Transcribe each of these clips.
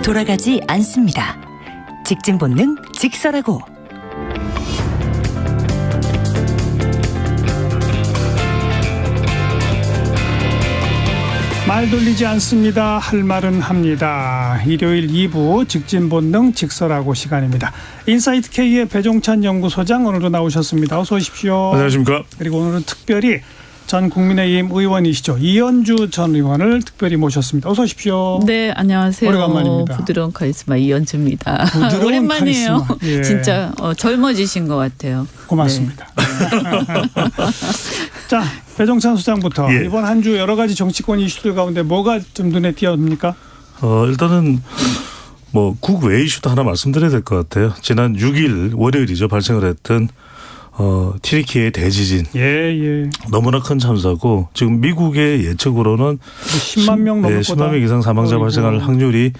돌아가지 않습니다. 직진 본능 직설하고. 말 돌리지 않습니다. 할 말은 합니다. 일요일 2부 직진 본능 직설하고 시간입니다. 인사이트 K의 배종찬 연구소장 오늘도 나오셨습니다. 어서 오십시오. 안녕하십니까. 그리고 오늘은 특별히 전 국민의힘 의원이시죠. 이현주 전 의원을 특별히 모셨습니다. 어서 오십시오. 네, 안녕하세요. 오래간만입니다. 부드러운 카리스마 이현주입니다. 부드러운 오랜만이에요. 카리스마. 예. 진짜 젊어지신 것 같아요. 고맙습니다. 네. 자, 배종찬 소장부터 예. 이번 한 주 여러 가지 정치권 이슈들 가운데 뭐가 좀 눈에 띄었습니까? 일단은 뭐 국외 이슈도 하나 말씀드려야 될 것 같아요. 지난 6일 월요일이죠. 발생을 했던 튀르키예 대지진. 예. 너무나 큰 참사고 지금 미국의 예측으로는 10만 명 넘을 거다. 10만 명 이상 사망자 발생할 확률이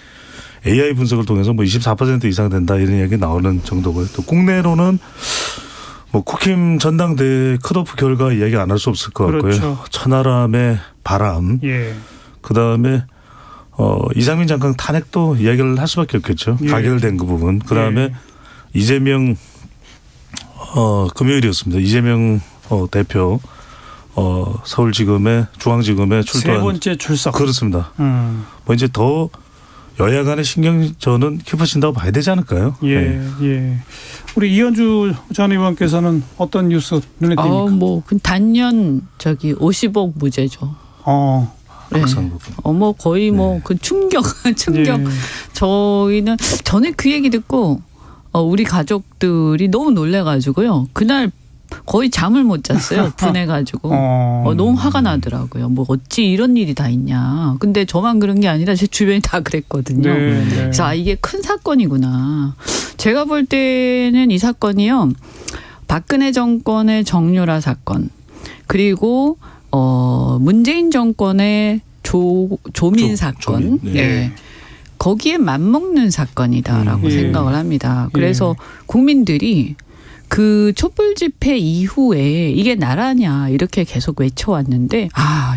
AI 분석을 통해서 뭐 24% 이상 된다 이런 이야기 나오는 정도고요. 또 국내로는 뭐 국힘 전당대회 컷오프 결과 이야기 안 할 수 없을 것 같고요. 그렇죠. 천하람의 바람. 예. 그다음에 이상민 장관 탄핵도 이야기를 할 수밖에 없겠죠. 예. 가결된 그 부분. 그다음에 예. 이재명 금요일이었습니다. 이재명 대표 서울지검에 중앙지검에 출두한 세 번째 출석. 그렇습니다. 뭐 이제 더 여야 간의 신경전은 깊어진다고 봐야 되지 않을까요? 예, 네. 예. 우리 이현주 전 의원께서는 어떤 뉴스 눈에 띕니까? 뭐 단연 50억 무죄죠. 네. 뭐 거의 뭐 그 충격. 예. 저는 그 얘기 듣고 우리 가족들이 너무 놀래가지고요. 그날 거의 잠을 못 잤어요. 분해가지고. 너무 화가 나더라고요. 뭐 어찌 이런 일이 다 있냐. 근데 저만 그런 게 아니라 제 주변이 다 그랬거든요. 네. 그래서 이게 큰 사건이구나. 제가 볼 때는 이 사건이요. 박근혜 정권의 정유라 사건. 그리고 문재인 정권의 조민 사건. 네. 네. 거기에 맞먹는 사건이다라고 예. 생각을 합니다. 그래서 국민들이 그 촛불 집회 이후에 이게 나라냐 이렇게 계속 외쳐왔는데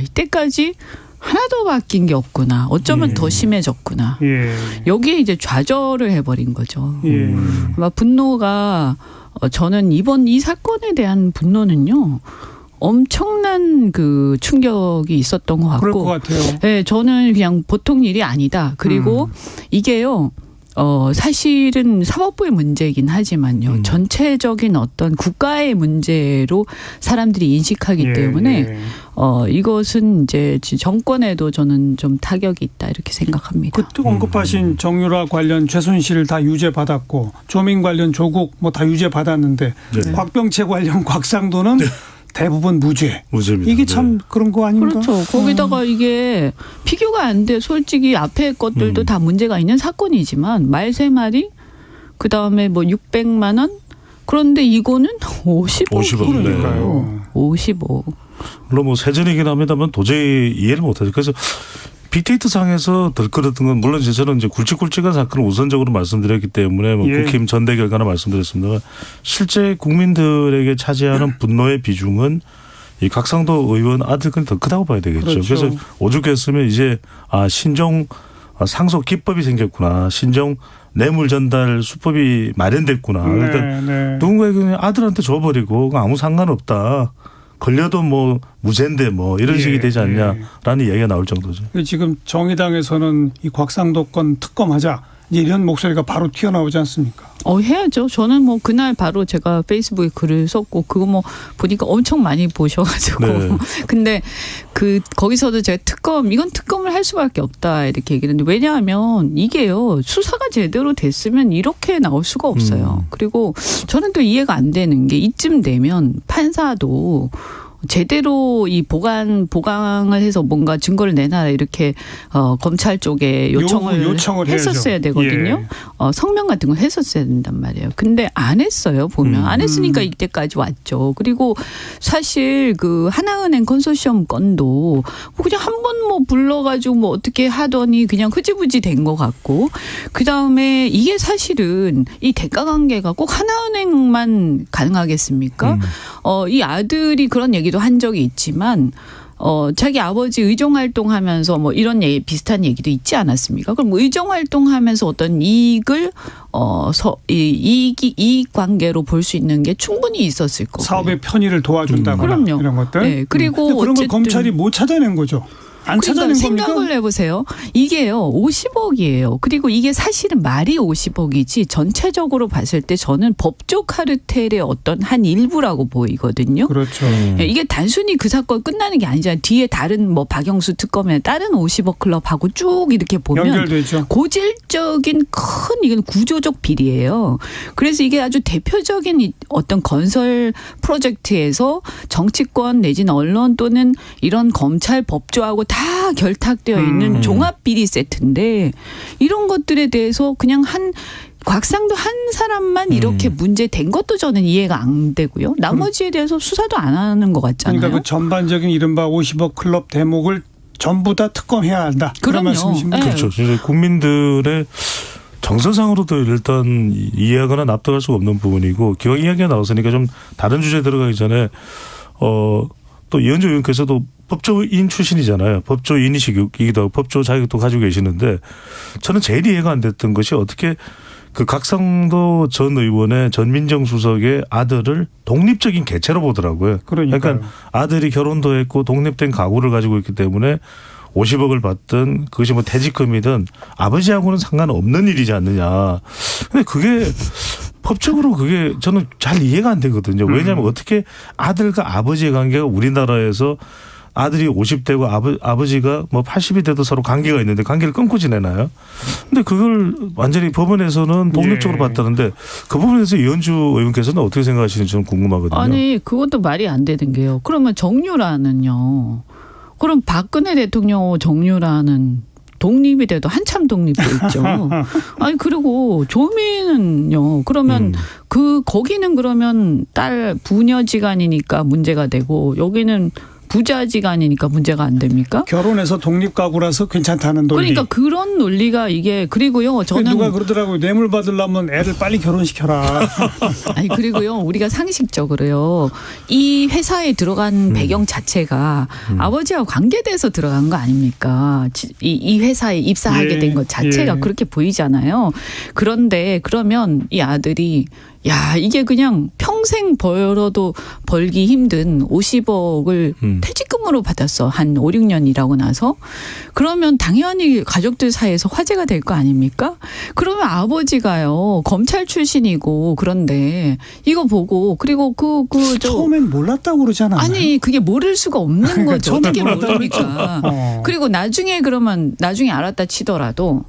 이때까지 하나도 바뀐 게 없구나. 어쩌면 더 심해졌구나. 예. 여기에 이제 좌절을 해버린 거죠. 예. 아마 분노가 저는 이번 이 사건에 대한 분노는요. 엄청난 그 충격이 있었던 것 같고. 그럴 것 같아요. 네, 저는 그냥 보통 일이 아니다. 그리고 이게요. 사실은 사법부의 문제이긴 하지만요. 전체적인 어떤 국가의 문제로 사람들이 인식하기 때문에 이것은 이제 정권에도 저는 좀 타격이 있다 이렇게 생각합니다. 그 언급하신 정유라 관련 최순실 다 유죄받았고 조민 관련 조국 뭐 다 유죄받았는데 곽병채 관련 곽상도는 대부분 무죄입니다. 이게 참 그런 거 아닙니까? 그렇죠. 거기다가 이게 비교가 안 돼. 솔직히 앞에 것들도 다 문제가 있는 사건이지만 말 3마리 그다음에 뭐 600만 원 그런데 이거는 50억이에요. 50억. 물론 뭐 세전이긴 합니다만 도저히 이해를 못하죠. 그래서 빅데이터 상에서 덜끓었던 건 물론 저는 이제 굵직굵직한 사건을 우선적으로 말씀드렸기 때문에 뭐 국힘 전대 결과나 말씀드렸습니다만 실제 국민들에게 차지하는 분노의 비중은 이 곽상도 의원 아들건이 더 크다고 봐야 되겠죠. 그렇죠. 그래서 오죽했으면 이제 신종 상속 기법이 생겼구나. 신종 뇌물 전달 수법이 마련됐구나. 그러니까 누군가에게 그냥 아들한테 줘버리고 아무 상관없다. 걸려도 뭐 무죄인데 뭐 이런 식이 되지 않냐라는 이야기가 나올 정도죠. 지금 정의당에서는 이 곽상도 건 특검하자 이런 목소리가 바로 튀어나오지 않습니까? 해야죠. 저는 뭐 그날 바로 제가 페이스북에 글을 썼고 그거 뭐 보니까 엄청 많이 보셔가지고 근데 거기서도 제가 이건 특검을 할 수밖에 없다 이렇게 얘기했는데 왜냐하면 이게요 수사가 제대로 됐으면 이렇게 나올 수가 없어요. 그리고 저는 또 이해가 안 되는 게 이쯤 되면 판사도 제대로 이 보강을 해서 뭔가 증거를 내놔라 이렇게 검찰 쪽에 요청을 했었어야 되거든요. 성명 같은 걸 했었어야 된단 말이에요. 근데 안 했어요. 보면 안 했으니까 이때까지 왔죠. 그리고 사실 그 하나은행 컨소시엄 건도 그냥 한 번 뭐 불러가지고 뭐 어떻게 하더니 그냥 흐지부지 된 것 같고 그 다음에 이게 사실은 이 대가 관계가 꼭 하나은행만 가능하겠습니까? 이 아들이 그런 얘기도 한 적이 있지만 자기 아버지 의정 활동하면서 뭐 이런 비슷한 얘기도 있지 않았습니까? 그럼 의정 활동하면서 어떤 이익을 이익 관계로 볼 수 있는 게 충분히 있었을 거고. 사업의 편의를 도와준다거나 그럼요. 이런 것들. 네. 그리고 그런 걸 어쨌든 검찰이 못 찾아낸 거죠. 안 찾아낸 겁니까? 생각을 해보세요. 이게요 50억이에요. 그리고 이게 사실은 말이 50억이지 전체적으로 봤을 때 저는 법조 카르텔의 어떤 한 일부라고 보이거든요. 그렇죠. 이게 단순히 그 사건 끝나는 게 아니잖아요. 뒤에 다른 뭐 박영수 특검에 다른 50억 클럽하고 쭉 이렇게 보면 연결되죠. 고질적인 큰 이건 구조적 비리예요. 그래서 이게 아주 대표적인 어떤 건설 프로젝트에서 정치권 내지는 언론 또는 이런 검찰 법조하고 다 결탁되어 있는 종합 비리 세트인데 이런 것들에 대해서 그냥 곽상도 한 사람만 이렇게 문제된 것도 저는 이해가 안 되고요. 나머지에 대해서 수사도 안 하는 것 같잖아요. 그러니까 그 전반적인 이른바 50억 클럽 대목을 전부 다 특검해야 한다. 그런 그럼요. 말씀이십니까? 네. 그렇죠. 이제 국민들의 정서상으로도 일단 이해하거나 납득할 수가 없는 부분이고 기왕 이야기가 나왔으니까 좀 다른 주제 들어가기 전에 또 이현주 의원께서도 법조인 출신이잖아요. 법조인이시기도 하고 법조 자격도 가지고 계시는데 저는 제일 이해가 안 됐던 것이 어떻게 그 곽상도 전 의원의 전민정 수석의 아들을 독립적인 개체로 보더라고요. 그러니까 아들이 결혼도 했고 독립된 가구를 가지고 있기 때문에 50억을 받든 그것이 뭐 퇴직금이든 아버지하고는 상관없는 일이지 않느냐. 근데 그게 법적으로 그게 저는 잘 이해가 안 되거든요. 왜냐하면 어떻게 아들과 아버지의 관계가 우리나라에서 아들이 50대고 아버지가 뭐 80이 돼도 서로 관계가 있는데 관계를 끊고 지내나요? 근데 그걸 완전히 법원에서는 독립적으로 봤다는데 그 부분에서 이현주 의원께서는 어떻게 생각하시는지 저는 궁금하거든요. 아니 그것도 말이 안 되는 게요. 그러면 정유라는요. 그럼 박근혜 대통령 정유라는 독립이 돼도 한참 독립돼 있죠. 아니 그리고 조민은요. 그러면 거기는 그러면 딸 부녀지간이니까 문제가 되고 여기는 부자지간이니까 문제가 안 됩니까? 결혼해서 독립가구라서 괜찮다는 논리. 그러니까 그런 논리가 이게 그리고요. 저는 누가 그러더라고요. 뇌물 받으려면 애를 빨리 결혼시켜라. 아니 그리고요. 우리가 상식적으로요. 이 회사에 들어간 배경 자체가 아버지와 관계돼서 들어간 거 아닙니까? 이 회사에 입사하게 된 것 자체가 그렇게 보이잖아요. 그런데 그러면 이 아들이 이게 그냥 평생 벌어도 벌기 힘든 50억을 퇴직금으로 받았어. 한 5, 6년 일하고 나서. 그러면 당연히 가족들 사이에서 화제가 될 거 아닙니까? 그러면 아버지가요. 검찰 출신이고 그런데 이거 보고 그리고 처음엔 몰랐다고 그러잖아요. 아니 그게 모를 수가 없는 거죠. 어떻게 모릅니까? 그리고 나중에 알았다 치더라도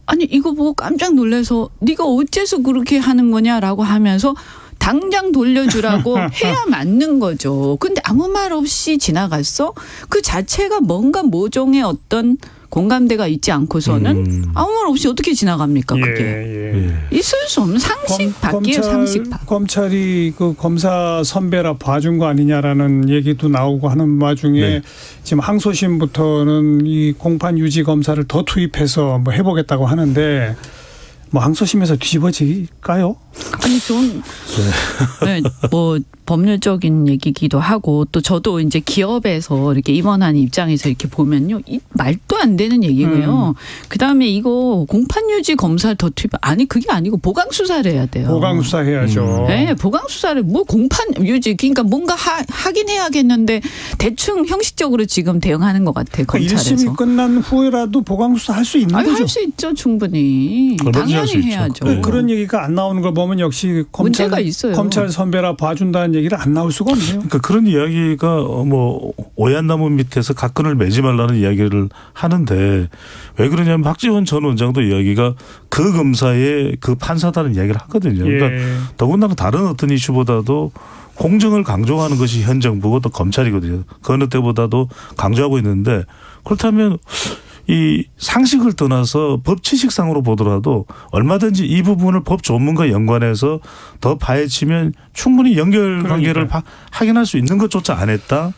아니 이거 보고 깜짝 놀라서 네가 어째서 그렇게 하는 거냐라고 하면서 당장 돌려주라고 해야 맞는 거죠. 근데 아무 말 없이 지나갔어? 그 자체가 뭔가 모종의 어떤 공감대가 있지 않고서는 아무 말 없이 어떻게 지나갑니까 그게. 있을 수 없는 상식 밖이에요. 상식 밖. 검찰이 그 검사 선배라 봐준 거 아니냐라는 얘기도 나오고 하는 와중에 지금 항소심부터는 이 공판 유지 검사를 더 투입해서 뭐 해보겠다고 하는데 뭐 항소심에서 뒤집어질까요? 아니 좀 뭐 법률적인 얘기기도 하고 또 저도 이제 기업에서 이렇게 임원한 입장에서 이렇게 보면요. 말도 안 되는 얘기고요. 그다음에 이거 공판유지 검사를 더 투입 그게 아니고 보강수사를 해야 돼요. 보강수사해야죠. 네. 보강수사를 뭐 공판유지 그러니까 뭔가 하긴 해야겠는데 대충 형식적으로 지금 대응하는 것 같아요. 검찰에서. 1심이 끝난 후에라도 보강수사 할 수 있는 거죠. 할 수 있죠. 충분히. 당연히 해야죠. 그런 얘기가 안 나오는 걸 보면 역시 문제가 있어요. 검찰 선배라 봐준다는 얘기를 안 나올 수가 없네요. 그러니까 그런 이야기가 뭐 오얏 나무 밑에서 각근을 매지 말라는 이야기를 하는데 왜 그러냐면 박지원 전 원장도 이야기가 그 검사의 그 판사다는 이야기를 하거든요. 그러니까 더군다나 다른 어떤 이슈보다도 공정을 강조하는 것이 현 정부고 또 검찰이거든요. 그 어느 때보다도 강조하고 있는데 그렇다면 이 상식을 떠나서 법치식상으로 보더라도 얼마든지 이 부분을 법 전문가 연관해서 더 파헤치면 충분히 연결관계를 확인할 수 있는 것조차 안 했다.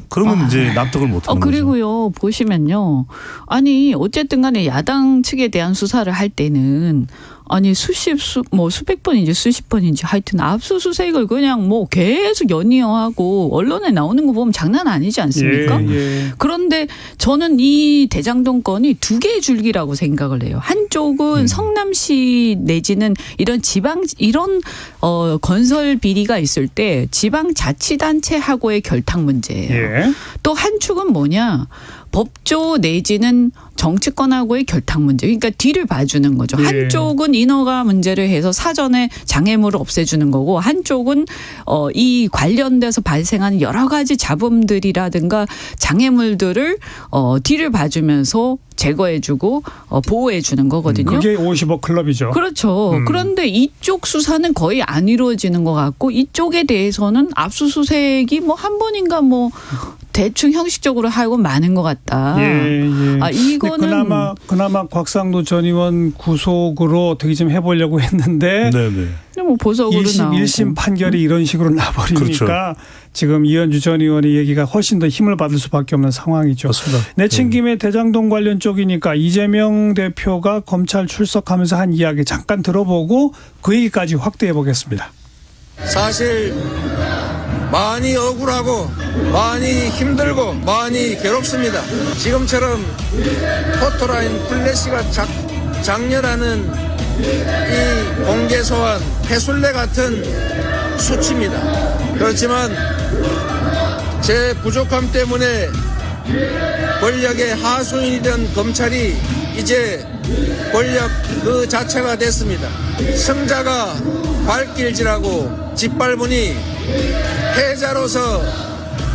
그러면 이제 납득을 못하는 거죠. 그리고요 보시면요. 아니 어쨌든 간에 야당 측에 대한 수사를 할 때는 아니 수백 번인지 수십 번인지 하여튼 압수수색을 그냥 뭐 계속 연이어하고 언론에 나오는 거 보면 장난 아니지 않습니까? 예. 그런데 저는 이 대장동 건이 두 개의 줄기라고 생각을 해요. 한쪽은 성남시 내지는 이런 건설 비리가 있을 때 지방자치단체하고의 결탁 문제예요. 예. 또 한 축은 뭐냐? 법조 내지는 정치권하고의 결탁 문제. 그러니까 뒤를 봐주는 거죠. 예. 한쪽은 인허가 문제를 해서 사전에 장애물을 없애주는 거고 한쪽은 이 관련돼서 발생하는 여러 가지 잡음들이라든가 장애물들을 뒤를 봐주면서 제거해주고 보호해주는 거거든요. 그게 50억 클럽이죠. 그렇죠. 그런데 이쪽 수사는 거의 안 이루어지는 것 같고 이쪽에 대해서는 압수수색이 뭐 한 번인가 뭐 대충 형식적으로 하고 많은 것 같다. 예. 이거는 그나마 곽상도 전 의원 구속으로 어떻게 좀 해보려고 했는데 뭐 보석으로 1심 판결이 이런 식으로 나버리니까 그렇죠. 지금 이현주 전 의원의 얘기가 훨씬 더 힘을 받을 수밖에 없는 상황이죠. 맞습니다. 내친 김에 대장동 관련 쪽이니까 이재명 대표가 검찰 출석하면서 한 이야기 잠깐 들어보고 그 얘기까지 확대해 보겠습니다. 사실 많이 억울하고 많이 힘들고 많이 괴롭습니다. 지금처럼 포토라인 플래시가 장렬하는 이 공개소환 패술래 같은 수치입니다. 그렇지만 제 부족함 때문에 권력의 하수인이 된 검찰이 이제 권력 그 자체가 됐습니다. 승자가 발길질하고 짓밟으니 패자로서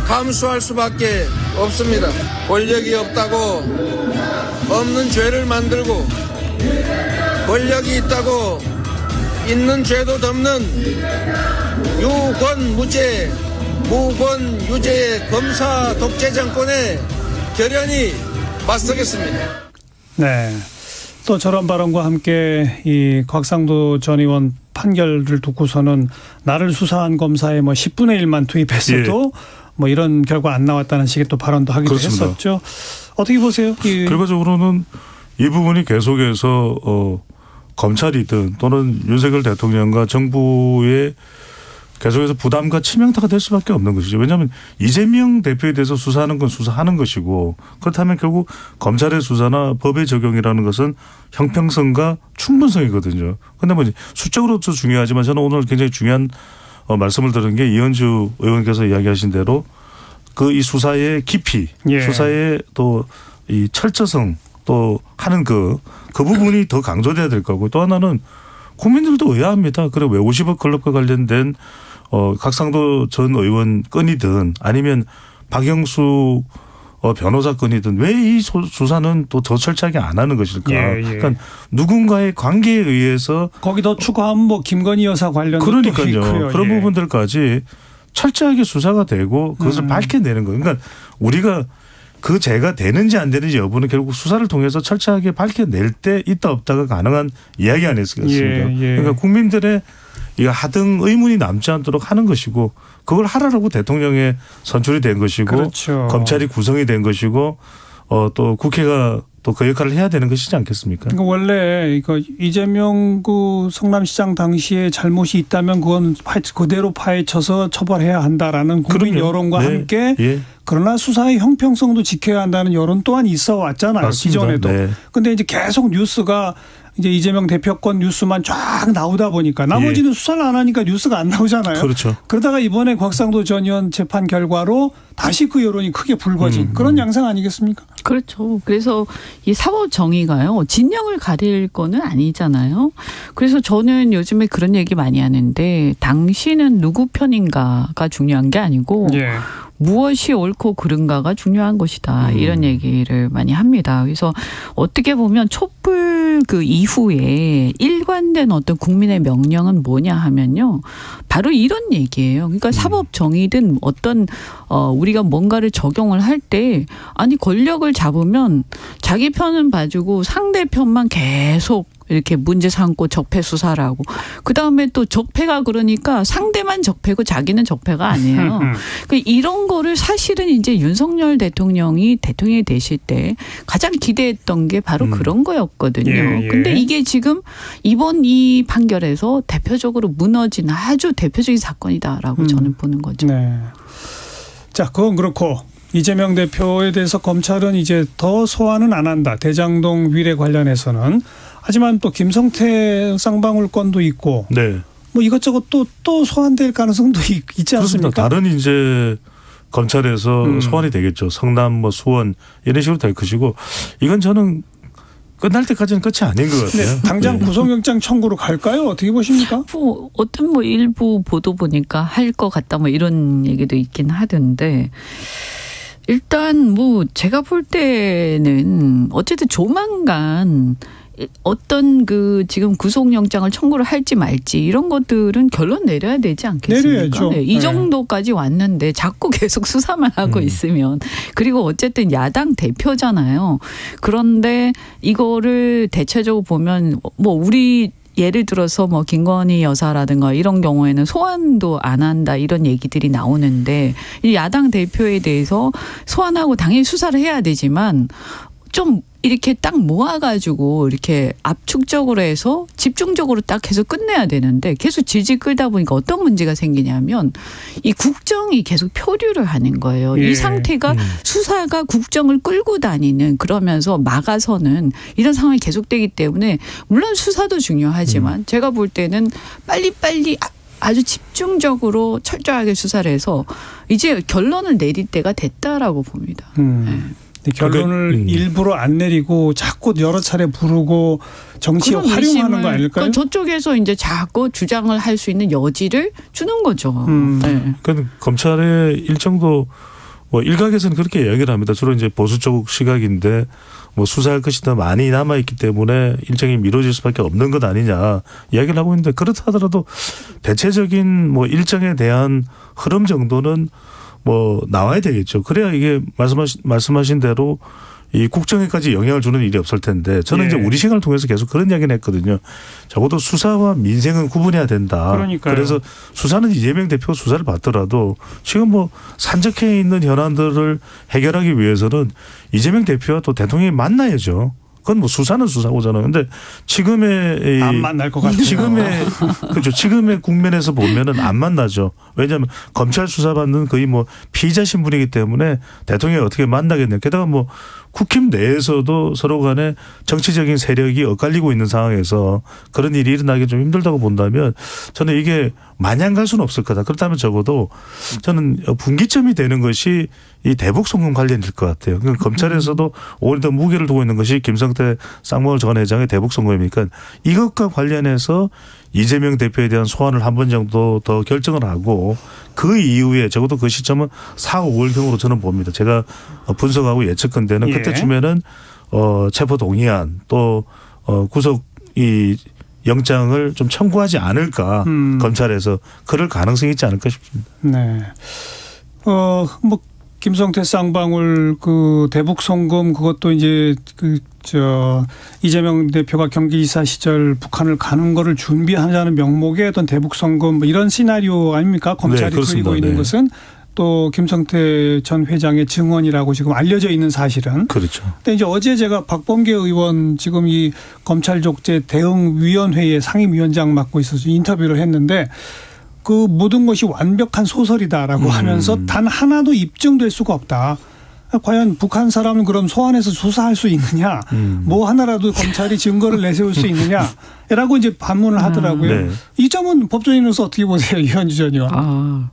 감수할 수밖에 없습니다. 권력이 없다고 없는 죄를 만들고 권력이 있다고 있는 죄도 덮는 유권무죄 무권유죄의 검사 독재 정권에 결연히 맞서겠습니다. 네. 또 저런 발언과 함께 이 곽상도 전 의원 판결을 두고서는 나를 수사한 검사에 뭐 10분의 1만 투입했어도 뭐 이런 결과 안 나왔다는 식의 또 발언도 하기도 그렇습니다. 했었죠. 어떻게 보세요? 결과적으로는 이 부분이 계속해서 검찰이든 또는 윤석열 대통령과 정부의 계속해서 부담과 치명타가 될 수밖에 없는 것이죠. 왜냐하면 이재명 대표에 대해서 수사하는 건 수사하는 것이고 그렇다면 결국 검찰의 수사나 법의 적용이라는 것은 형평성과 충분성이거든요. 그런데 뭐 수적으로도 중요하지만 저는 오늘 굉장히 중요한 말씀을 들은 게 이현주 의원께서 이야기하신 대로 그 이 수사의 깊이, 수사의 또 이 철저성 또 하는 그 부분이 더 강조돼야 될 거고 또 하나는 국민들도 의아합니다. 그리고 왜 50억 클럽과 관련된 곽상도 전 의원 건이든 아니면 박영수 변호사 건이든 왜 이 수사는 또 더 철저하게 안 하는 것일까? 그러니까 누군가의 관계에 의해서 거기 더 추가하면 뭐 김건희 여사 관련도 그러니까요. 있고요. 그런 부분들까지 철저하게 수사가 되고 그것을 밝혀내는 거예요. 그러니까 우리가 그 죄가 되는지 안 되는지 여부는 결국 수사를 통해서 철저하게 밝혀낼 때 있다 없다가 가능한 이야기 아니었겠습니까? 그러니까 국민들의 이 하등 의문이 남지 않도록 하는 것이고 그걸 하라고 대통령에 선출이 된 것이고 그렇죠. 검찰이 구성이 된 것이고 또 국회가 또 그 역할을 해야 되는 것이지 않겠습니까? 그러니까 원래 이거 이재명 그 성남시장 당시에 잘못이 있다면 그건 그대로 파헤쳐서 처벌해야 한다라는 국민 그럼요. 여론과 함께 그러나 수사의 형평성도 지켜야 한다는 여론 또한 있어 왔잖아요. 맞습니다. 기존에도. 근데 이제 계속 뉴스가 이제 이재명 대표권 뉴스만 쫙 나오다 보니까 나머지는 수사를 안 하니까 뉴스가 안 나오잖아요. 그렇죠. 그러다가 이번에 곽상도 전 의원 재판 결과로 다시 그 여론이 크게 불거진 그런 양상 아니겠습니까? 그렇죠. 그래서 이 사법 정의가요. 진영을 가릴 거는 아니잖아요. 그래서 저는 요즘에 그런 얘기 많이 하는데 당신은 누구 편인가가 중요한 게 아니고 무엇이 옳고 그른가가 중요한 것이다. 이런 얘기를 많이 합니다. 그래서 어떻게 보면 촛불 그 이후에 일관된 어떤 국민의 명령은 뭐냐 하면요. 바로 이런 얘기예요. 그러니까 사법 정의든 어떤 우리가 뭔가를 적용을 할 때 아니 권력을 잡으면 자기 편은 봐주고 상대 편만 계속 이렇게 문제 삼고 적폐 수사를 하고 그다음에 또 적폐가 그러니까 상대만 적폐고 자기는 적폐가 아니에요. 이런 거를 사실은 이제 윤석열 대통령이 대통령이 되실 때 가장 기대했던 게 바로 그런 거였거든요. 예. 근데 이게 지금 이번 이 판결에서 대표적으로 무너진 아주 대표적인 사건이다라고 저는 보는 거죠. 네. 자, 그건 그렇고 이재명 대표에 대해서 검찰은 이제 더 소환은 안 한다. 대장동 위례 관련해서는. 하지만 또 김성태 쌍방울 건도 있고 네. 뭐 이것저것 또 소환될 가능성도 있지 않습니까? 그렇습니다. 다른 이제 검찰에서 소환이 되겠죠. 성남 뭐 수원 이런 식으로 될 것이고 이건 저는 끝날 때까지는 끝이 아닌 것 같아요. 네, 당장 구속영장 청구로 갈까요? 어떻게 보십니까? 뭐 어떤 뭐 일부 보도 보니까 할 것 같다 뭐 이런 얘기도 있긴 하던데 일단 뭐 제가 볼 때는 어쨌든 조만간 어떤 그 지금 구속영장을 청구를 할지 말지 이런 것들은 결론 내려야 되지 않겠습니까? 내려야죠. 네, 이 정도까지 왔는데 자꾸 계속 수사만 하고 있으면 그리고 어쨌든 야당 대표잖아요. 그런데 이거를 대체적으로 보면 뭐 우리 예를 들어서 뭐 김건희 여사라든가 이런 경우에는 소환도 안 한다 이런 얘기들이 나오는데 이 야당 대표에 대해서 소환하고 당연히 수사를 해야 되지만 좀 이렇게 딱 모아가지고 이렇게 압축적으로 해서 집중적으로 딱 해서 끝내야 되는데 계속 질질 끌다 보니까 어떤 문제가 생기냐면 이 국정이 계속 표류를 하는 거예요. 예. 이 상태가 수사가 국정을 끌고 다니는 그러면서 막아서는 이런 상황이 계속되기 때문에 물론 수사도 중요하지만 제가 볼 때는 빨리빨리 아주 집중적으로 철저하게 수사를 해서 이제 결론을 내릴 때가 됐다라고 봅니다. 네. 결론을 일부러 안 내리고 자꾸 여러 차례 부르고 정치에 활용하는 거 아닐까요? 그러니까 저쪽에서 이제 자꾸 주장을 할 수 있는 여지를 주는 거죠. 네. 그러니까 검찰의 일정도 뭐 일각에서는 그렇게 이야기를 합니다. 주로 이제 보수 쪽 시각인데 뭐 수사할 것이 더 많이 남아 있기 때문에 일정이 미뤄질 수밖에 없는 것 아니냐 이야기를 하고 있는데 그렇다 하더라도 대체적인 뭐 일정에 대한 흐름 정도는 뭐 나와야 되겠죠. 그래야 이게 말씀하신 대로 이 국정에까지 영향을 주는 일이 없을 텐데 저는 이제 우리 시간을 통해서 계속 그런 이야기를 했거든요. 적어도 수사와 민생은 구분해야 된다. 그러니까요. 그래서 수사는 이재명 대표가 수사를 받더라도 지금 뭐 산적해 있는 현안들을 해결하기 위해서는 이재명 대표와 또 대통령이 만나야죠. 그건 뭐 수사는 수사고잖아요. 근데 지금의 안 만날 것 같아요. 그렇죠. 지금의 국면에서 보면은 안 만나죠. 왜냐하면 검찰 수사받는 거의 뭐 피의자 신분이기 때문에 대통령이 어떻게 만나겠냐. 게다가 뭐 국힘 내에서도 서로 간에 정치적인 세력이 엇갈리고 있는 상황에서 그런 일이 일어나기 좀 힘들다고 본다면 저는 이게 마냥 갈 수는 없을 거다. 그렇다면 적어도 저는 분기점이 되는 것이 이 대북 송금 관련일 것 같아요. 그러니까 검찰에서도 오히려 무게를 두고 있는 것이 김성태 쌍방울 전 회장의 대북 송금이니까 이것과 관련해서 이재명 대표에 대한 소환을 한 번 정도 더 결정을 하고 그 이후에 적어도 그 시점은 4, 5월경으로 저는 봅니다. 제가 분석하고 예측컨대는 그때쯤에는 체포 동의안 또 구속 이 영장을 좀 청구하지 않을까 검찰에서 그럴 가능성이 있지 않을까 싶습니다. 네. 뭐 김성태 쌍방울 그 대북 송금 그것도 이제 이재명 대표가 경기지사 시절 북한을 가는 거를 준비하자는 명목의 어떤 대북 송금 뭐 이런 시나리오 아닙니까? 검찰이 그리고 있는 것은 또 김성태 전 회장의 증언이라고 지금 알려져 있는 사실은. 그렇죠. 근데 이제 어제 제가 박범계 의원 지금 이 검찰 족제 대응위원회의 상임위원장 맡고 있어서 인터뷰를 했는데 그 모든 것이 완벽한 소설이다라고 하면서 단 하나도 입증될 수가 없다. 과연 북한 사람은 그럼 소환해서 조사할 수 있느냐, 뭐 하나라도 검찰이 증거를 내세울 수 있느냐라고 이제 반문을 하더라고요. 네. 이 점은 법조인으로서 어떻게 보세요, 이현주 전 의원?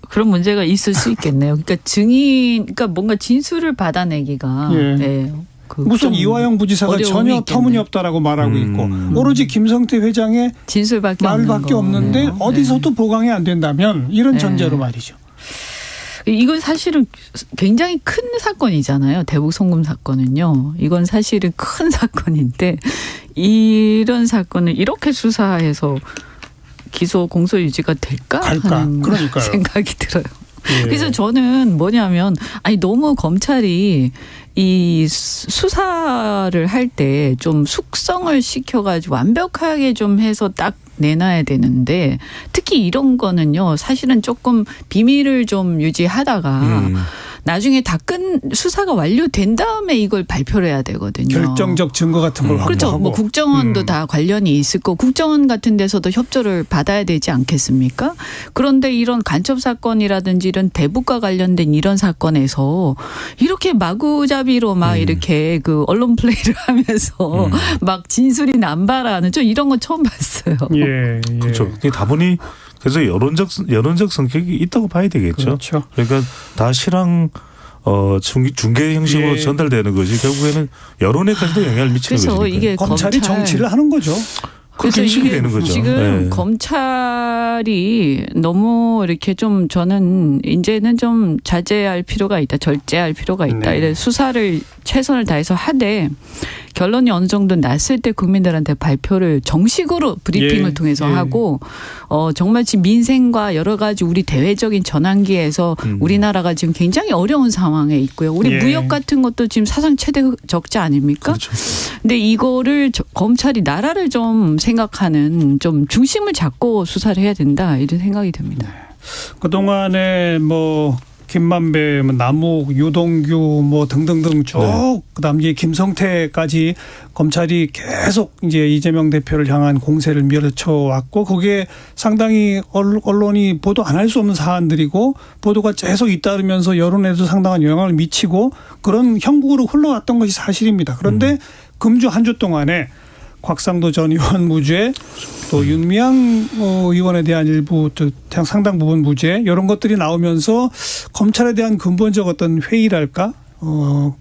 그런 문제가 있을 수 있겠네요. 그러니까 그러니까 뭔가 진술을 받아내기가. 네. 무슨 이화영 부지사가 전혀 있겠네. 터무니없다라고 말하고 있고 오로지 김성태 회장의 진술밖에 말밖에 없는데 어디서도 보강이 안 된다면 이런 전제로 말이죠. 이건 사실은 굉장히 큰 사건이잖아요. 대북 송금 사건은요. 이건 사실은 큰 사건인데 이런 사건을 이렇게 수사해서 기소 공소 유지가 될까 하는 그러니까요. 생각이 들어요. 그래서 저는 뭐냐면 아니 너무 검찰이 이 수사를 할 때 좀 숙성을 시켜가지고 완벽하게 좀 해서 딱 내놔야 되는데 특히 이런 거는요 사실은 조금 비밀을 좀 유지하다가 나중에 다 수사가 완료된 다음에 이걸 발표를 해야 되거든요. 결정적 증거 같은 걸 그렇죠. 확보하고. 뭐 국정원도 다 관련이 있을 거고 국정원 같은 데서도 협조를 받아야 되지 않겠습니까? 그런데 이런 간첩 사건이라든지 이런 대북과 관련된 이런 사건에서 이렇게 마구잡이로 막 이렇게 그 언론 플레이를 하면서 막 진술이 남발하는 좀 이런 건 처음 봤어요. 예. 그렇죠. 다분히 그래서 여론적 성격이 있다고 봐야 되겠죠. 그렇죠. 그러니까 다 실황 중계 형식으로 전달되는 것이 결국에는 여론에까지도 영향을 미치는 그래서 것이니까. 이게 검찰이 정치를 하는 거죠. 그렇게 인식이 되는 거죠. 지금 검찰이 너무 이렇게 좀 저는 이제는 좀 자제할 필요가 있다. 절제할 필요가 있다. 이래 수사를 최선을 다해서 하되 결론이 어느 정도 났을 때 국민들한테 발표를 정식으로 브리핑을 통해서 하고 정말 지금 민생과 여러 가지 우리 대외적인 전환기에서 우리나라가 지금 굉장히 어려운 상황에 있고요. 우리 무역 같은 것도 지금 사상 최대 적자 아닙니까? 그렇죠. 근데 이거를 검찰이 나라를 좀 생각하는 좀 중심을 잡고 수사를 해야 된다 이런 생각이 듭니다. 그동안에 뭐 김만배, 남욱, 유동규 뭐 등등등 쭉 그다음 이제 김성태까지 검찰이 계속 이제 이재명 대표를 향한 공세를 밀어쳐 왔고 거기에 상당히 언론이 보도 안 할 수 없는 사안들이고 보도가 계속 잇따르면서 여론에도 상당한 영향을 미치고 그런 형국으로 흘러왔던 것이 사실입니다. 그런데 금주 한 주 동안에 곽상도 전 의원 무죄 또 윤미향 의원에 대한 일부 상당 부분 무죄 이런 것들이 나오면서 검찰에 대한 근본적 어떤 회의랄까 뭐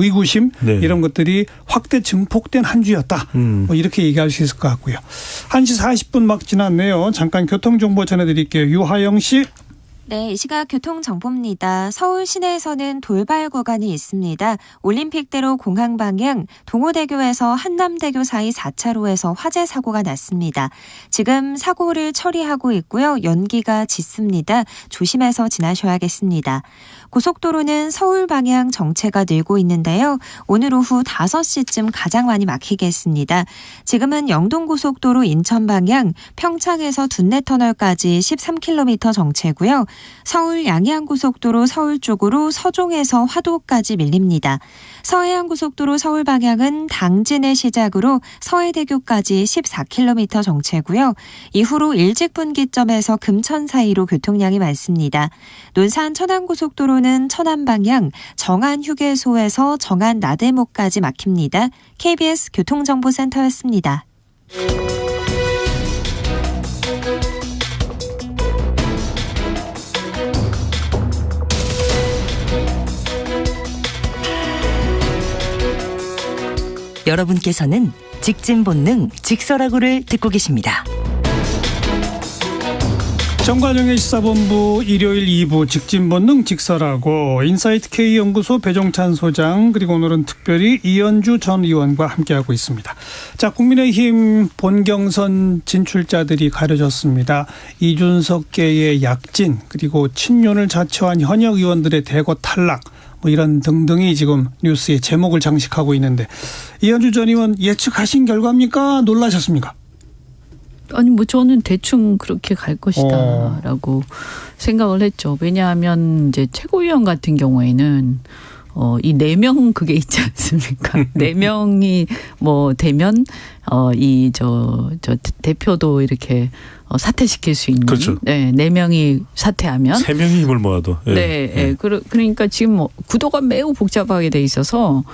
의구심 이런 것들이 확대 증폭된 한 주였다. 뭐 이렇게 얘기할 수 있을 것 같고요. 1시 40분 막 지났네요. 잠깐 교통정보 전해드릴게요. 유하영 씨. 네, 이 시각 교통정보입니다. 서울 시내에서는 돌발 구간이 있습니다. 올림픽대로 공항 방향 동호대교에서 한남대교 사이 4차로에서 화재 사고가 났습니다. 지금 사고를 처리하고 있고요. 연기가 짙습니다. 조심해서 지나셔야겠습니다. 고속도로는 서울 방향 정체가 늘고 있는데요. 오늘 오후 5시쯤 가장 많이 막히겠습니다. 지금은 영동고속도로 인천 방향 평창에서 둔내터널까지 13km 정체고요. 서울 양해안고속도로 서울 쪽으로 서종에서 화도까지 밀립니다. 서해안고속도로 서울 방향은 당진을 시작으로 서해대교까지 14km 정체고요. 이후로 일직분기점에서 금천 사이로 교통량이 많습니다. 논산 천안고속도로는 천안 방향 정안휴게소에서 정안 나들목까지 막힙니다. KBS 교통정보센터였습니다. 여러분께서는 직진 본능 직설하고를 듣고 계십니다. 정관용의 시사본부 일요일 2부 직진본능 직설하고 인사이트 K연구소 배종찬 소장 그리고 오늘은 특별히 이현주 전 의원과 함께하고 있습니다. 자, 국민의힘 본경선 진출자들이 가려졌습니다. 이준석계의 약진 그리고 친윤을 자처한 현역 의원들의 대거 탈락 뭐 이런 등등이 지금 뉴스의 제목을 장식하고 있는데 이현주 전 의원 예측하신 결과입니까? 놀라셨습니까? 아니 뭐 저는 대충 그렇게 갈 것이다라고 생각을 했죠. 왜냐하면 이제 최고위원 같은 경우에는 이 4명 그게 있지 않습니까? 4명이 뭐 되면 이 저 대표도 이렇게 사퇴시킬 수 있는. 그렇죠. 네, 4명이 사퇴하면 3명이 힘을 모아도. 네. 그러니까 지금 뭐 구도가 매우 복잡하게 돼 있어서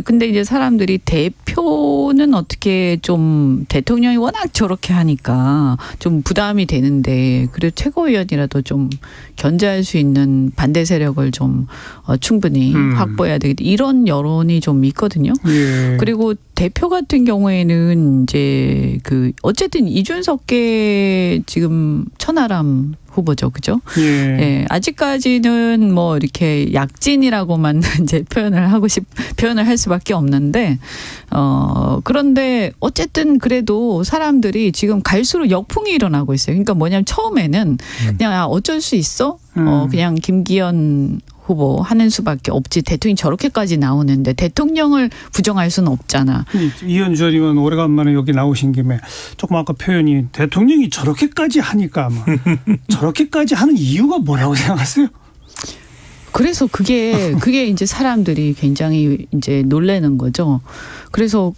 근데 이제 사람들이 대표는 어떻게 좀 대통령이 워낙 저렇게 하니까 좀 부담이 되는데 그래도 최고위원이라도 좀 견제할 수 있는 반대 세력을 좀 충분히 확보해야 되겠다. 이런 여론이 좀 있거든요. 예. 그리고 대표 같은 경우에는 이제 어쨌든 이준석계 지금 천하람 후보죠, 그죠? 예. 예, 아직까지는 뭐 이렇게 약진이라고만 이제 표현을 할 수밖에 없는데, 그런데 어쨌든 그래도 사람들이 지금 갈수록 역풍이 일어나고 있어요. 그러니까 뭐냐면 처음에는 그냥 어쩔 수 있어? 그냥 김기현 후보 하는 수밖에 없지. 대통령이 저렇게까지 나오는데 대통령을 부정할 수는 없잖아. 이현주 의원 오래간만에 여기 나오신 김에 조금 아까 표현이 대통령이 저렇게까지 하니까 아마 저렇게까지 하는 이유가 뭐라고 생각하세요? 그래서 그게 이제 사람들이 굉장히 이제 놀라는 거죠. 그래서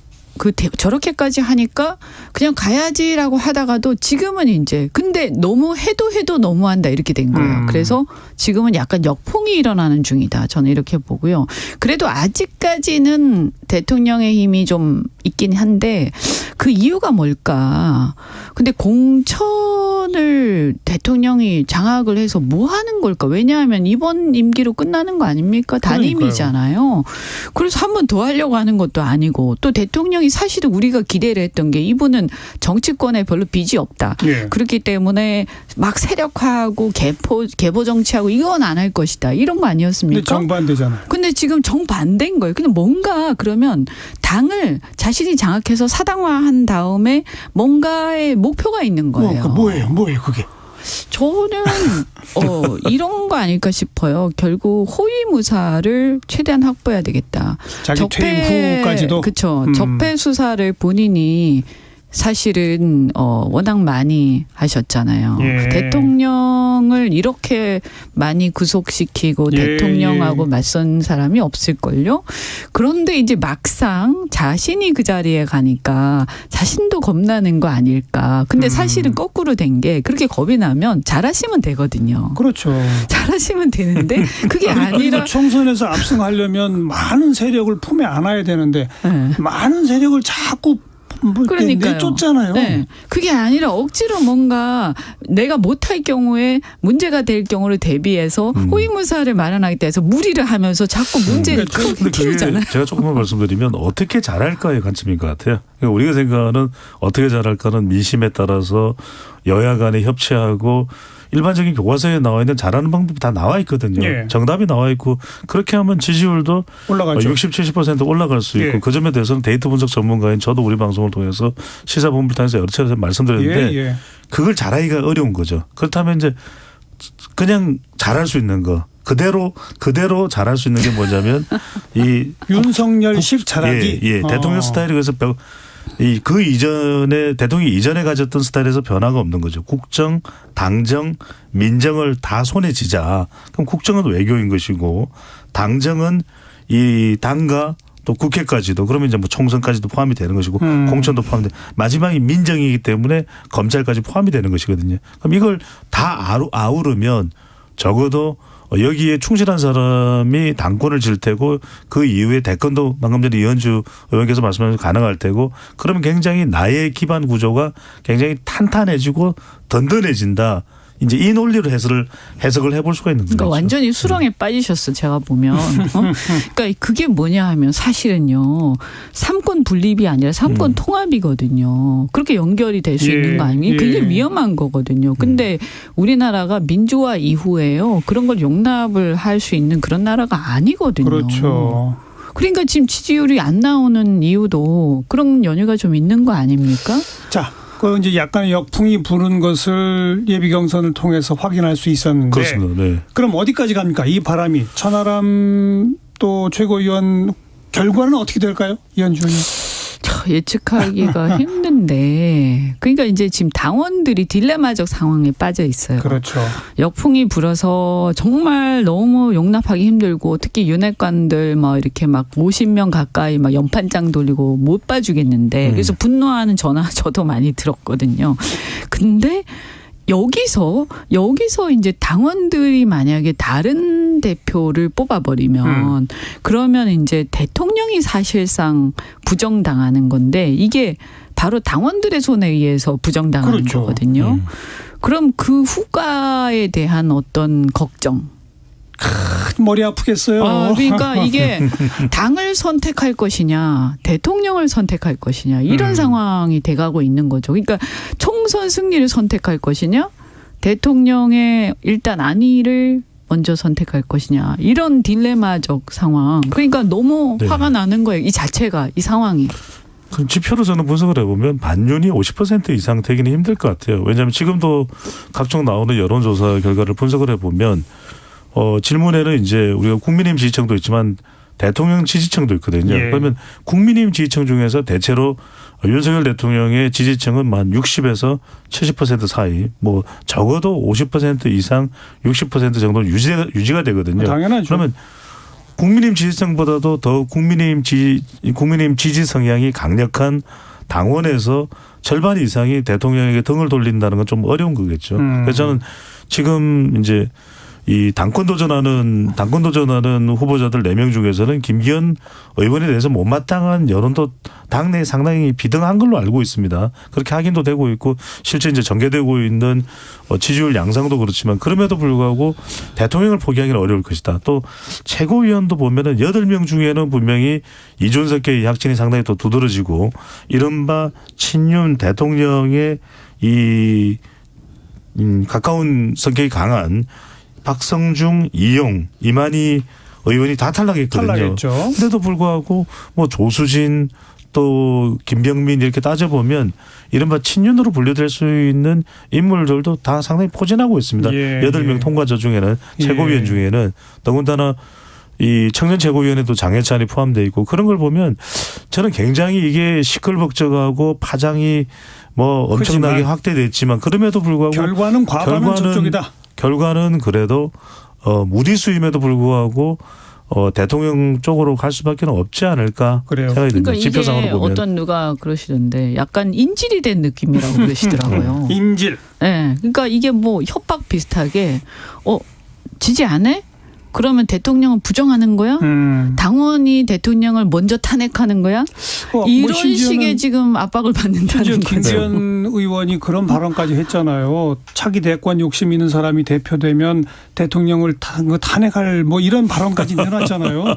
저렇게까지 하니까 그냥 가야지라고 하다가도 지금은 이제 근데 너무 해도 너무한다 이렇게 된 거예요. 그래서 지금은 약간 역풍이 일어나는 중이다. 저는 이렇게 보고요. 그래도 아직까지는 대통령의 힘이 좀 있긴 한데 그 이유가 뭘까? 근데 공천을 대통령이 장악을 해서 뭐 하는 걸까? 왜냐하면 이번 임기로 끝나는 거 아닙니까? 단임이잖아요. 그래서 한 번 더 하려고 하는 것도 아니고 또 대통령이 사실은 우리가 기대를 했던 게 이분은 정치권에 별로 빚이 없다. 예. 그렇기 때문에 막 세력화하고 개보 정치하고 이건 안 할 것이다. 이런 거 아니었습니까? 근데 정반대잖아요. 근데 지금 정반대인 거예요. 근데 뭔가 그러면 당을 자신이 장악해서 사당화한 다음에 뭔가의 목표가 있는 거예요. 뭐예요 그게? 저는 이런 거 아닐까 싶어요. 결국 호위무사를 최대한 확보해야 되겠다. 자기 퇴임 후까지도? 그렇죠. 적폐 수사를 본인이 사실은 워낙 많이 하셨잖아요. 예. 대통령을 이렇게 많이 구속시키고 대통령하고 맞선 사람이 없을걸요. 그런데 이제 막상 자신이 그 자리에 가니까 자신도 겁나는 거 아닐까. 근데 사실은 거꾸로 된 게 그렇게 겁이 나면 잘하시면 되거든요. 그렇죠. 잘하시면 되는데 그게 아니라 총선에서 압승하려면 많은 세력을 품에 안아야 되는데 많은 세력을 자꾸 그러니까요. 내쫓잖아요. 네. 그게 아니라 억지로 뭔가 내가 못할 경우에 문제가 될 경우를 대비해서 호위무사를 마련하기 위해서 무리를 하면서 자꾸 문제를 키우잖아요. 제가 조금만 말씀드리면 어떻게 잘할까의 관점인 것 같아요. 그러니까 우리가 생각하는 어떻게 잘할까는 민심에 따라서 여야 간에 협치하고 일반적인 교과서에 나와 있는 잘하는 방법이 다 나와 있거든요. 예. 정답이 나와 있고 그렇게 하면 지지율도 올라가죠. 60, 70% 올라갈 수 있고 그 점에 대해서는 데이터 분석 전문가인 저도 우리 방송을 통해서 시사본부를 통해서 여러 차례 말씀드렸는데 그걸 잘하기가 어려운 거죠. 그렇다면 이제 그냥 잘할 수 있는 거. 그대로 잘할 수 있는 게 뭐냐면 이 윤석열식 잘하기. 대통령 스타일이 그래서 그 이전에 대통령이 이전에 가졌던 스타일에서 변화가 없는 거죠. 국정, 당정, 민정을 다 손에 쥐자. 그럼 국정은 외교인 것이고 당정은 이 당과 또 국회까지도 그러면 이제 뭐 총선까지도 포함이 되는 것이고 공천도 포함돼. 마지막이 민정이기 때문에 검찰까지 포함이 되는 것이거든요. 그럼 이걸 다 아우르면 적어도 여기에 충실한 사람이 당권을 질 테고 그 이후에 대권도 방금 전에 이현주 의원께서 말씀하신 가능할 테고 그러면 굉장히 나의 기반 구조가 굉장히 탄탄해지고 든든해진다. 이제 이 논리로 해석을 해볼 수가 있는 거죠. 그러니까 완전히 수렁에 빠지셨어 제가 보면. 그러니까 그게 뭐냐 하면 사실은요. 삼권 분립이 아니라 삼권 통합이거든요. 그렇게 연결이 될 수 있는 거 아니에요? 굉장히 위험한 거거든요. 근데 우리나라가 민주화 이후에요. 그런 걸 용납을 할 수 있는 그런 나라가 아니거든요. 그렇죠. 그러니까 지금 지지율이 안 나오는 이유도 그런 연유가 좀 있는 거 아닙니까? 자. 그 이제 약간의 역풍이 부는 것을 예비 경선을 통해서 확인할 수 있었는데. 그렇습니다. 네. 그럼 어디까지 갑니까? 이 바람이 천하람 또 최고위원 결과는 어떻게 될까요? 이현주 의원. 예측하기가 힘든데 그러니까 이제 지금 당원들이 딜레마적 상황에 빠져 있어요. 그렇죠. 역풍이 불어서 정말 너무 용납하기 힘들고 특히 윤핵관들 막 이렇게 막 50명 가까이 막 연판장 돌리고 못 봐주겠는데 그래서 분노하는 전화 저도 많이 들었거든요. 근데 여기서 이제 당원들이 만약에 다른 대표를 뽑아버리면 그러면 이제 대통령이 사실상 부정당하는 건데 이게 바로 당원들의 손에 의해서 부정당하는 거거든요. 그럼 그 후과에 대한 어떤 걱정 머리 아프겠어요. 그러니까 이게 당을 선택할 것이냐 대통령을 선택할 것이냐 이런 상황이 돼가고 있는 거죠. 그러니까 총선 승리를 선택할 것이냐 대통령의 일단 안위를 먼저 선택할 것이냐 이런 딜레마적 상황. 그러니까 너무 화가 나는 거예요. 이 자체가 이 상황이. 그럼 지표로 저는 분석을 해보면 반윤이 50% 이상 되기는 힘들 것 같아요. 왜냐하면 지금도 각종 나오는 여론조사 결과를 분석을 해보면 질문에는 이제 우리가 국민의힘 지지층도 있지만 대통령 지지층도 있거든요. 예. 그러면 국민의힘 지지층 중에서 대체로 윤석열 대통령의 지지층은 만 60에서 70% 사이, 뭐 적어도 50% 이상 60% 정도는 유지가 되거든요. 당연하죠. 그러면 국민의힘 지지층보다도 더 국민의힘 지지 성향이 강력한 당원에서 절반 이상이 대통령에게 등을 돌린다는 건 좀 어려운 거겠죠. 그래서 저는 지금 이제 이 당권 도전하는 후보자들 4명 중에서는 김기현 의원에 대해서 못마땅한 여론도 당내에 상당히 비등한 걸로 알고 있습니다. 그렇게 확인도 되고 있고 실제 이제 전개되고 있는 지지율 양상도 그렇지만 그럼에도 불구하고 대통령을 포기하기는 어려울 것이다. 또 최고위원도 보면은 8명 중에는 분명히 이준석계의 약진이 상당히 또 두드러지고 이른바 친윤 대통령의 이 가까운 성격이 강한 박성중, 이용, 이만희 의원이 다 탈락했거든요. 탈락했죠. 그런데도 불구하고 뭐 조수진 또 김병민 이렇게 따져보면 이른바 친윤으로 분류될 수 있는 인물들도 다 상당히 포진하고 있습니다. 8명 통과자 중에는 최고위원 중에는 더군다나 이 청년 최고위원회도 장해찬이 포함되어 있고 그런 걸 보면 저는 굉장히 이게 시끌벅적하고 파장이 뭐 엄청나게 확대됐지만 그럼에도 불구하고 결과는 과반은 저쪽이다. 결과는 그래도 무리수임에도 불구하고 대통령 쪽으로 갈 수밖에 없지 않을까 생각이 듭니다. 그러니까 지표상으로 보면. 어떤 누가 그러시던데 약간 인질이 된 느낌이라고 그러시더라고요. 인질. 네, 그러니까 이게 뭐 협박 비슷하게 지지 안 해? 그러면 대통령을 부정하는 거야? 당원이 대통령을 먼저 탄핵하는 거야? 이런 식의 지금 압박을 받는다는 거죠. 김기현 의원이 그런 발언까지 했잖아요. 차기 대권 욕심 있는 사람이 대표되면 대통령을 탄핵할 뭐 이런 발언까지 내놨잖아요.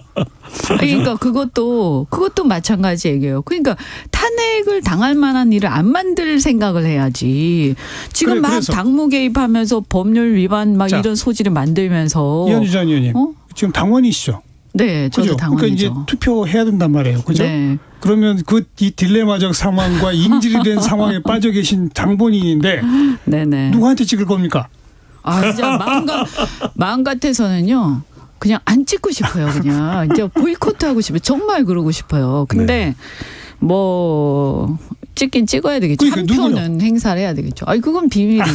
그러니까 그것도 마찬가지 얘기예요. 그러니까 탄핵을 당할 만한 일을 안 만들 생각을 해야지. 지금 막 당무 개입하면서 법률 위반 막 이런 소지를 만들면서. 이현주 전 의원님. 지금 당원이시죠? 네, 저도 당원이죠. 그러니까 이제 투표해야 된단 말이에요. 그죠? 네. 그러면 이 딜레마적 상황과 인질이 된 상황에 빠져 계신 당본인인데 네네. 누구한테 찍을 겁니까? 진짜 마음 같아서는요. 그냥 안 찍고 싶어요. 그냥 이제 보이콧하고 싶어요. 정말 그러고 싶어요. 근데 뭐 찍긴 찍어야 되겠죠. 한 표는 행사를 해야 되겠죠. 그건 비밀이죠.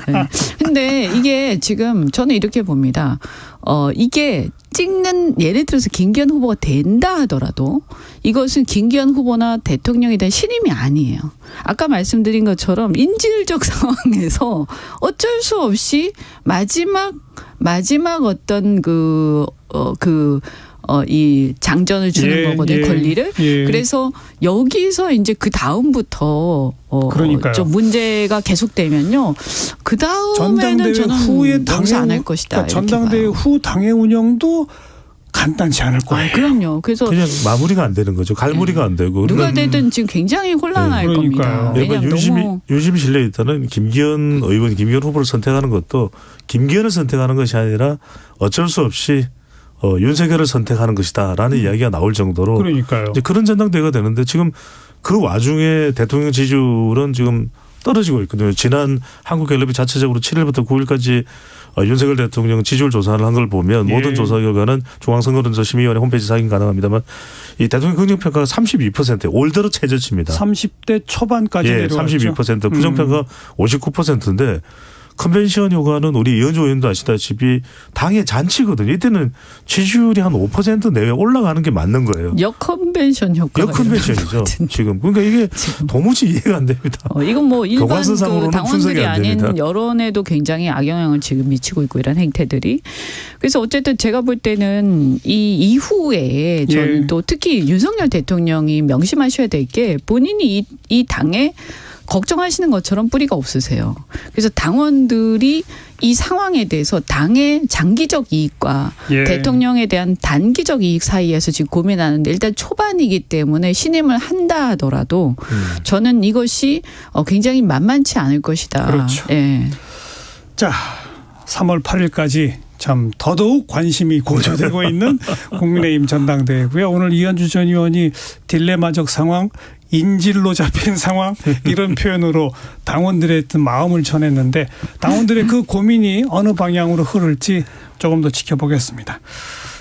네. 근데 이게 지금 저는 이렇게 봅니다. 이게 찍는 예를 들어서 김기현 후보가 된다 하더라도 이것은 김기현 후보나 대통령에 대한 신임이 아니에요. 아까 말씀드린 것처럼 인질적 상황에서 어쩔 수 없이 마지막 어떤 이 장전을 주는 거거든요. 권리를. 그래서 여기서 이제 그 다음부터 좀 문제가 계속되면요. 그 다음에는 저는 후에 당사 안 할 것이다. 그러니까 전당대회 후 당의 운영도 간단치 않을 거예요. 그럼요. 그래서 그냥 마무리가 안 되는 거죠. 갈무리가 안 되고. 누가 되든 지금 굉장히 혼란할 겁니다. 왜냐하면 윤심이 실려 있다는 김기현 후보를 선택하는 것도 김기현을 선택하는 것이 아니라 어쩔 수 없이 윤석열을 선택하는 것이다라는 이야기가 나올 정도로 그러니까요. 이제 그런 전당대회가 되는데 지금 그 와중에 대통령 지지율은 지금 떨어지고 있거든요. 지난 한국갤럽이 자체적으로 7일부터 9일까지 윤석열 대통령 지지율 조사를 한 걸 보면 모든 조사 결과는 중앙선거론조심의위원회 홈페이지 확인 가능합니다만 이 대통령 긍정평가가 32%, 올 들어 최저치입니다. 30대 초반까지 내려왔죠. 32%, 부정평가 59%인데 컨벤션 효과는 우리 이현주 의원도 아시다시피 당의 잔치거든요. 이때는 지지율이 한 5% 내외 올라가는 게 맞는 거예요. 역컨벤션 효과. 역컨벤션이죠. 지금. 그러니까 이게 도무지 이해가 안 됩니다. 이건 뭐 일반 그 당원들이 아닌 됩니다. 여론에도 굉장히 악영향을 지금 미치고 있고 이런 행태들이. 그래서 어쨌든 제가 볼 때는 이 이후에 저는 또 특히 윤석열 대통령이 명심하셔야 될 게 본인이 이 당의 걱정하시는 것처럼 뿌리가 없으세요. 그래서 당원들이 이 상황에 대해서 당의 장기적 이익과 예. 대통령에 대한 단기적 이익 사이에서 지금 고민하는데 일단 초반이기 때문에 신임을 한다 하더라도 저는 이것이 굉장히 만만치 않을 것이다. 그렇죠. 예. 자, 3월 8일까지 참 더더욱 관심이 고조되고 있는 국민의힘 전당대회고요. 오늘 이현주 전 의원이 딜레마적 상황, 인질로 잡힌 상황 이런 표현으로 당원들의 어떤 마음을 전했는데 당원들의 그 고민이 어느 방향으로 흐를지 조금 더 지켜보겠습니다.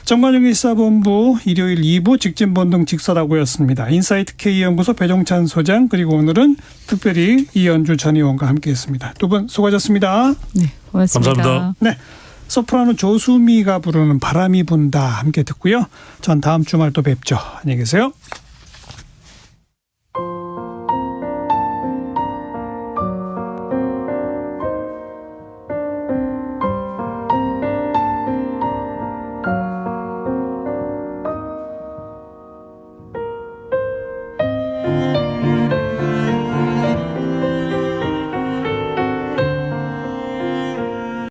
정관용 시사본부 일요일 2부 직진본능 직설하고였습니다. 인사이트 K연구소 배종찬 소장 그리고 오늘은 특별히 이현주 전 의원과 함께했습니다. 두 분 수고하셨습니다. 네, 고맙습니다. 감사합니다. 네, 소프라노 조수미가 부르는 바람이 분다 함께 듣고요. 전 다음 주말 또 뵙죠. 안녕히 계세요.